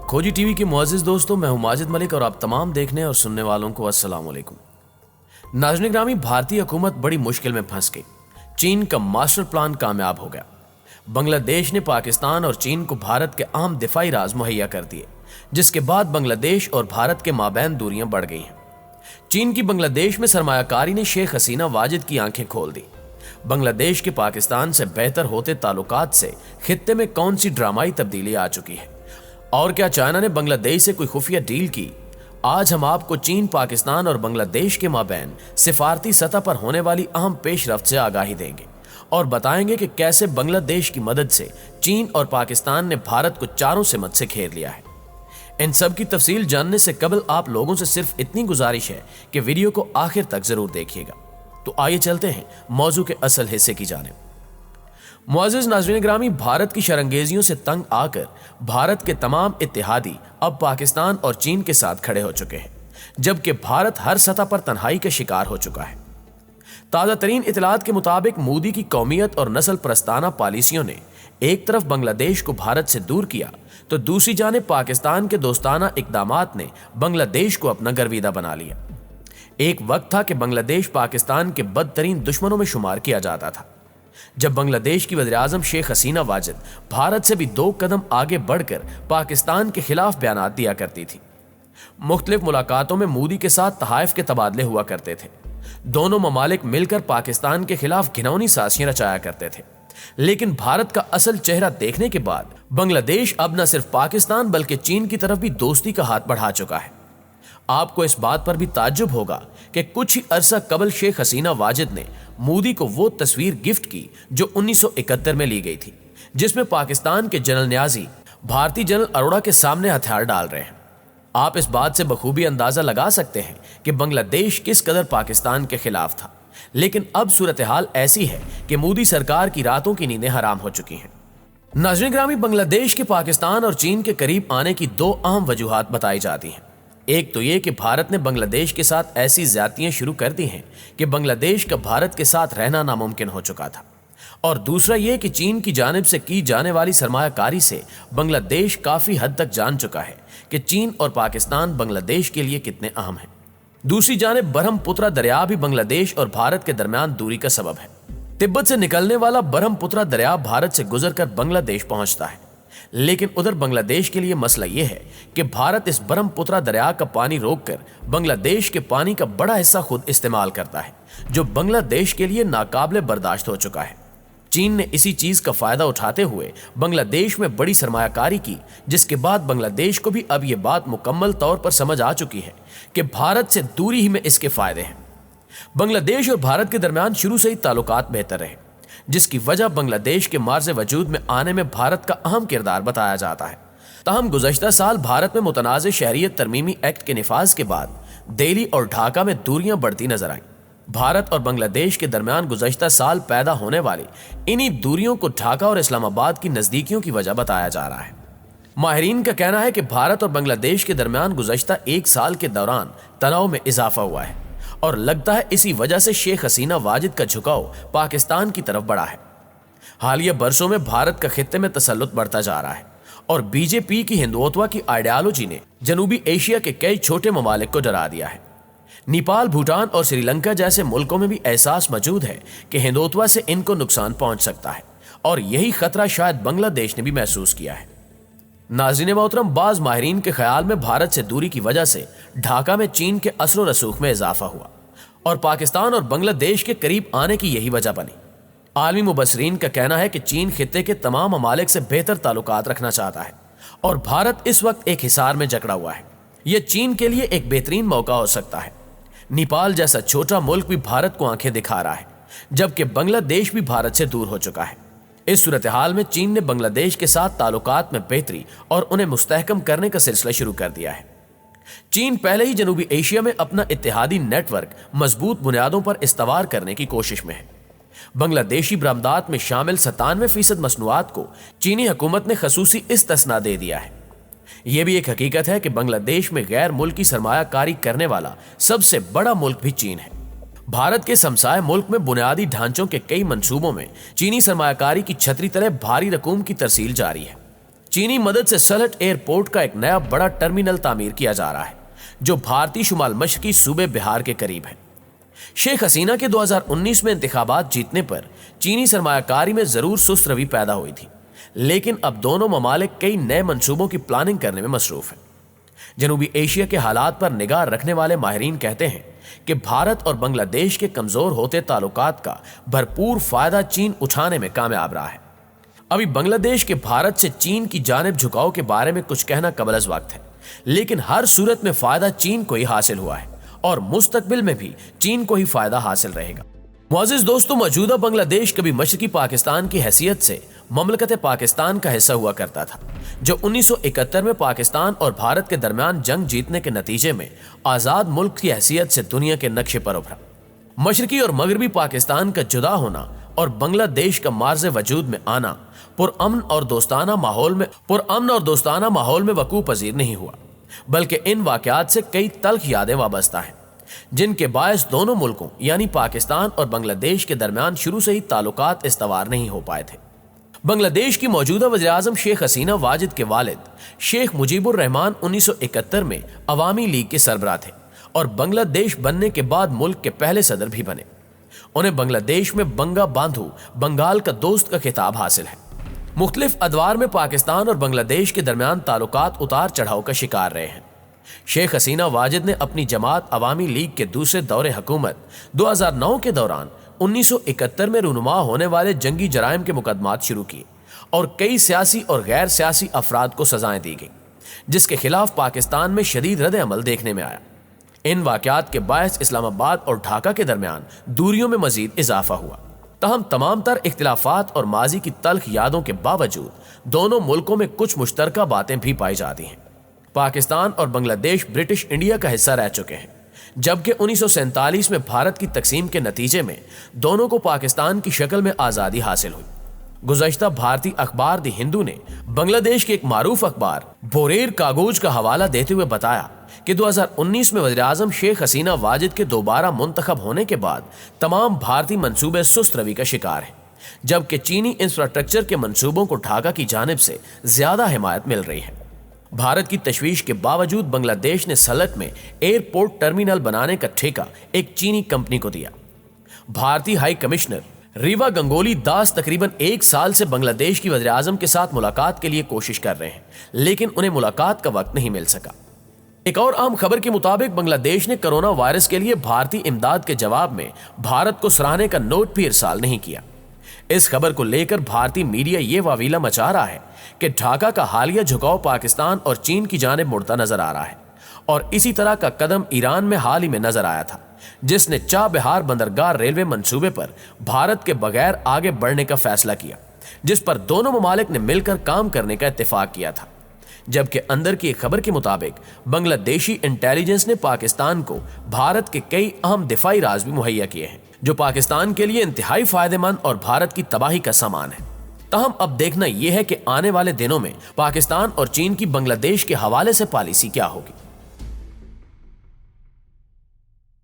खोजी टीवी के मुअज़्ज़िज़ दोस्तों, मैं हूं माजिद मलिक और आप तमाम देखने और सुनने वालों को अस्सलाम वालेकुम। नाज़रीन ग्रामी, भारतीय हुकूमत बड़ी मुश्किल में फंस गई। चीन का मास्टर प्लान कामयाब हो गया। बांग्लादेश ने पाकिस्तान और चीन को भारत के अहम दिफाई राज मुहैया कर दिए, जिसके बाद बांग्लादेश और भारत के माबैन दूरियां बढ़ गई हैं। चीन की बांग्लादेश में सरमायाकारी ने शेख हसीना वाजिद की आंखें खोल दी। बांग्लादेश के पाकिस्तान से बेहतर होते ताल्लुकात से खित्ते में कौन सी ड्रामाई तब्दीली आ चुकी है, और क्या चाइना ने बांग्लादेश से कोई खुफिया डील की? आज हम आपको चीन, पाकिस्तान और बांग्लादेश के माबैन सिफारती सतह पर होने वाली अहम पेशरफ्त से आगाही देंगे और बताएंगे कि कैसे बांग्लादेश की मदद से चीन और पाकिस्तान ने भारत को चारों सिमत से घेर लिया है। इन सब की तफसील जानने से कबल आप लोगों से सिर्फ इतनी गुजारिश है कि वीडियो को आखिर तक जरूर देखिएगा। तो आइए चलते हैं मौजू के असल हिस्से की जानिब। मुअज़्ज़िज़ नाज़रीन ग्रामी, भारत की शरंगेजियों से तंग आकर भारत के तमाम इत्तेहादी अब पाकिस्तान और चीन के साथ खड़े हो चुके हैं, जबकि भारत हर सतह पर तन्हाई का शिकार हो चुका है। ताज़ा तरीन इतलात के मुताबिक मोदी की कौमियत और नस्ल परस्ताना पॉलिसियों ने एक तरफ बांग्लादेश को भारत से दूर किया, तो दूसरी जानिब पाकिस्तान के दोस्ताना इक़दामात ने बांग्लादेश को अपना गर्विदा बना लिया। एक वक्त था कि बांग्लादेश पाकिस्तान के बदतरीन दुश्मनों में शुमार किया जाता था। जब बांग्लादेश की वज़ीर-ए-आज़म शेख हसीना वाजिद भारत से भी 2 कदम आगे बढ़कर पाकिस्तान के खिलाफ बयानात दिया करती थी। मुख्तलिफ मुलाकातों में मोदी के साथ तहाइफ के तबादले हुआ करते थे। दोनों ममालिक मिलकर पाकिस्तान के खिलाफ घिनौनी साजिशें रचाया करते थे। लेकिन भारत का असल चेहरा देखने के बाद बांग्लादेश अब न सिर्फ पाकिस्तान बल्कि चीन की तरफ भी दोस्ती का हाथ बढ़ा चुका है। आपको इस बात पर भी ताज्जुब होगा कि कुछ ही अरसा कबल शेख हसीना वाजिद ने मोदी को वो तस्वीर गिफ्ट की जो 1971 में ली गई थी, जिसमें पाकिस्तान के जनरल न्याजी भारतीय जनरल अरोड़ा के सामने हथियार डाल रहे हैं। आप इस बात से बखूबी अंदाजा लगा सकते हैं कि बांग्लादेश किस कदर पाकिस्तान के खिलाफ था। लेकिन अब सूरत हाल ऐसी है कि मोदी सरकार की रातों की नींदें हराम हो चुकी हैं। नाज़रीन ग्रामी, बांग्लादेश के पाकिस्तान और चीन के करीब आने की 2 अहम वजूहात बताई जाती हैं। एक तो ये कि भारत ने बांग्लादेश के साथ ऐसी ज्यादतियां शुरू कर दी हैं कि बांग्लादेश का भारत के साथ रहना नामुमकिन हो चुका था, और दूसरा ये कि चीन की जानिब से की जाने वाली सरमायाकारी से बांग्लादेश काफी हद तक जान चुका है कि चीन और पाकिस्तान बांग्लादेश के लिए कितने अहम हैं। दूसरी जानिब ब्रह्मपुत्रा दरिया भी बांग्लादेश और भारत के दरमियान दूरी का सबब है। तिब्बत से निकलने वाला ब्रह्मपुत्रा दरिया भारत से गुजरकर बांग्लादेश पहुंचता है, लेकिन उधर बांग्लादेश के लिए मसला यह है कि भारत इस ब्रह्मपुत्रा दरिया का पानी रोककर बांग्लादेश के पानी का बड़ा हिस्सा खुद इस्तेमाल करता है, जो बांग्लादेश के लिए नाकाबिले बर्दाश्त हो चुका है। चीन ने इसी चीज का फायदा उठाते हुए बांग्लादेश में बड़ी सरमायाकारी की, जिसके बाद बांग्लादेश को भी अब यह बात मुकम्मल तौर पर समझ आ चुकी है कि भारत से दूरी ही में इसके फायदे हैं। बांग्लादेश और भारत के दरमियान शुरू से ही ताल्लुकात बेहतर रहे, जिसकी वजह बांग्लादेश के मार्ज़े वजूद में आने में भारत का अहम किरदार बताया जाता है। ताहम गुज़श्ता साल भारत में मुतनाज़ शहरियत तरमीमी एक्ट के निफाज के बाद दिल्ली और ढाका में दूरियां बढ़ती नजर आईं। भारत और बांग्लादेश के दरमियान गुज़श्ता साल पैदा होने वाली इन्हीं दूरियों को ढाका और इस्लामाबाद की नज़दीकियों की वजह बताया जा रहा है। माहिरीन का कहना है कि भारत और बांग्लादेश के दरमियान गुज़श्ता 1 साल के दौरान तनाव में इजाफा हुआ है, और लगता है इसी वजह से शेख हसीना वाजिद का झुकाव पाकिस्तान की तरफ बढ़ा है। हालिया बरसों में भारत का खित्ते में तसल्लुत बढ़ता जा रहा है, और बीजेपी की हिंदुत्व की आइडियालॉजी ने जनूबी एशिया के कई छोटे ममालिक को डरा दिया है। नेपाल, भूटान और श्रीलंका जैसे मुल्कों में भी एहसास मौजूद है कि हिंदुत्व से इनको नुकसान पहुंच सकता है, और यही खतरा शायद बांग्लादेश ने भी महसूस किया है। नाज़रीन मोहतरम, बाज़ माहिरीन के ख्याल में भारत से दूरी की वजह से ढाका में चीन के असर व रसूख में इजाफा हुआ, और पाकिस्तान और बांग्लादेश के करीब आने की यही वजह बनी। आलमी मुबसरीन का कहना है कि चीन खित्ते के तमाम ममालिक से बेहतर ताल्लुकात रखना चाहता है, और भारत इस वक्त एक हिसार में जकड़ा हुआ है। यह चीन के लिए एक बेहतरीन मौका हो सकता है। नेपाल जैसा छोटा मुल्क भी भारत को आंखें दिखा रहा है, जबकि बांग्लादेश भी भारत से दूर हो चुका है। इस सूरत हाल में चीन ने बांग्लादेश के साथ ताल्लुकात में बेहतरी और उन्हें मुस्तहकम करने का सिलसिला शुरू कर दिया है। चीन पहले ही जनूबी एशिया में अपना इत्तेहादी नेटवर्क मजबूत बुनियादों पर इस्तवार करने की कोशिश में है। बांग्लादेशी बरामदात में शामिल 97% मसनूआत को चीनी हुकूमत ने खसूसी इस्तिस्ना दे दिया है। यह भी एक हकीकत है कि बांग्लादेश में गैर मुल्की सरमायाकारी करने वाला सबसे बड़ा मुल्क भी चीन है। भारत के समसाय मुल्क में बुनियादी ढांचों के कई मंसूबों में चीनी सरमायाकारी की छतरी तले भारी रकूम की तरसील जारी है। चीनी मदद से सलट एयरपोर्ट का एक नया बड़ा टर्मिनल तामीर किया जा रहा है जो भारतीय शुमाल मशरकी सूबे बिहार के करीब है। शेख हसीना के 2019 में इंतखाबात जीतने पर चीनी सरमायाकारी में जरूर सुस्त रवि पैदा हुई थी, लेकिन अब दोनों ममालिक कई नए मंसूबों की प्लानिंग करने में मसरूफ हैं। जनूबी एशिया के हालात पर निगाह रखने वाले माहिरीन कहते हैं कि भारत और बांग्लादेश के कमजोर होते ताल्लुकात का भरपूर फायदा चीन उठाने में कामयाब रहा है। अभी बांग्लादेश के भारत से चीन की जानिब झुकाव के बारे में कुछ कहना कबल वक्त है, लेकिन हर सूरत में फायदा चीन को ही हासिल हुआ है और मुस्तकबिल में भी चीन को ही फायदा हासिल रहेगा। मुअज़्ज़िज़ दोस्तों, मौजूदा बांग्लादेश कभी मशरकी पाकिस्तान की हैसियत से ममलकत पाकिस्तान का हिस्सा हुआ करता था, जो 1971 में पाकिस्तान और भारत के दरमियान जंग जीतने के नतीजे में आज़ाद मुल्क की हैसियत से दुनिया के नक्शे पर उभरा। मशरकी और मगरबी पाकिस्तान का जुदा होना और बांग्लादेश का मार्ज़ वजूद में आना पुरअमन और दोस्ताना माहौल में वकूअ पजीर नहीं हुआ, बल्कि इन वाक़यात से कई तल्ख यादें वाबस्ता हैं, जिनके बायस दोनों मुल्कों यानी पाकिस्तान और बांग्लादेश के दरमियान शुरू से ही ताल्लुकात इस्तवार नहीं हो पाए थे। बांग्लादेश की मौजूदा वज़ीर-ए-आज़म शेख हसीना वाजिद के वालिद शेख मुजीबुर रहमान 1971 में अवामी लीग के सरबराह थे और बांग्लादेश बनने के बाद मुल्क के पहले सदर भी बने। उन्हें बांग्लादेश में बंगा बांधु बंगाल का दोस्त का खिताब हासिल है। मुख्तलिफ अदवार में पाकिस्तान और बांग्लादेश के दरमियान ताल्लुकात उतार चढ़ाव का शिकार रहे हैं। शेख हसीना वाजिद ने अपनी जमात अवामी लीग के दूसरे दौरे हुकूमत 2009 के दौरान 1971 में रूनुमा होने वाले जंगी जराइम के मुकदमात शुरू किए और कई सियासी और गैर सियासी अफराद को सजाएं दी गई, जिसके खिलाफ पाकिस्तान में शदीद रद्द अमल देखने में आया। इन वाक़यात के बायस इस्लामाबाद और ढाका के दरमियान दूरियों में मजीद इजाफा हुआ। तहम तमाम तर इख्तिलाफात और माजी की तल्ख यादों के बावजूद दोनों मुल्कों में कुछ मुश्तरका बातें भी पाई जाती हैं। पाकिस्तान और बांग्लादेश ब्रिटिश इंडिया का हिस्सा रह चुके हैं, जबकि 1947 में भारत की तकसीम के नतीजे में दोनों को पाकिस्तान की शक्ल में आज़ादी हासिल हुई। गुज़श्ता भारतीय अखबार द हिंदू ने बांग्लादेश के एक मारूफ अखबार बोरेर कागोज का हवाला देते हुए बताया कि 2019 में वज़ीर-ए-आज़म शेख हसीना वाजिद के दोबारा मुंतखब होने के बाद तमाम भारतीय मंसूबे सुस्त रवि का शिकार हैं, जबकि चीनी इंफ्रास्ट्रक्चर के मंसूबों को ढाका की जानिब से ज्यादा हिमायत मिल रही है। भारत की तशवीश के बावजूद बांग्लादेश ने सलट में एयरपोर्ट टर्मिनल बनाने का ठेका एक चीनी कंपनी को दिया। भारतीय हाई कमिश्नर रीवा गंगोली दास तकरीबन 1 साल से बांग्लादेश की वज़ीर-ए-आज़म के साथ मुलाकात के लिए कोशिश कर रहे हैं, लेकिन उन्हें मुलाकात का वक्त नहीं मिल सका। एक और अहम खबर के मुताबिक बांग्लादेश ने कोरोना वायरस के लिए भारतीय इमदाद के जवाब में भारत को सराहने का नोट भी इरसाल नहीं किया। इस खबर को लेकर भारतीय मीडिया ये वावीला मचा रहा है कि ढाका का हालिया झुकाव पाकिस्तान और चीन की जानिब मुड़ता नजर आ रहा है और इसी तरह का कदम ईरान में हाल ही में नजर आया था, जिसने चाबहार बंदरगाह रेलवे मंसूबे पर भारत के बगैर आगे बढ़ने का फैसला किया, जिस पर दोनों ममालिक ने मिलकर काम करने का इत्तेफाक किया था। जबकि अंदर की एक खबर के मुताबिक बांग्लादेशी इंटेलिजेंस ने पाकिस्तान को भारत के कई अहम दिफाई राज भी मुहैया किए हैं, जो पाकिस्तान के लिए इंतहाई फायदेमंद और भारत की तबाही का सामान है। तहम अब देखना यह है कि आने वाले दिनों में पाकिस्तान और चीन की बांग्लादेश के हवाले से पॉलिसी क्या होगी।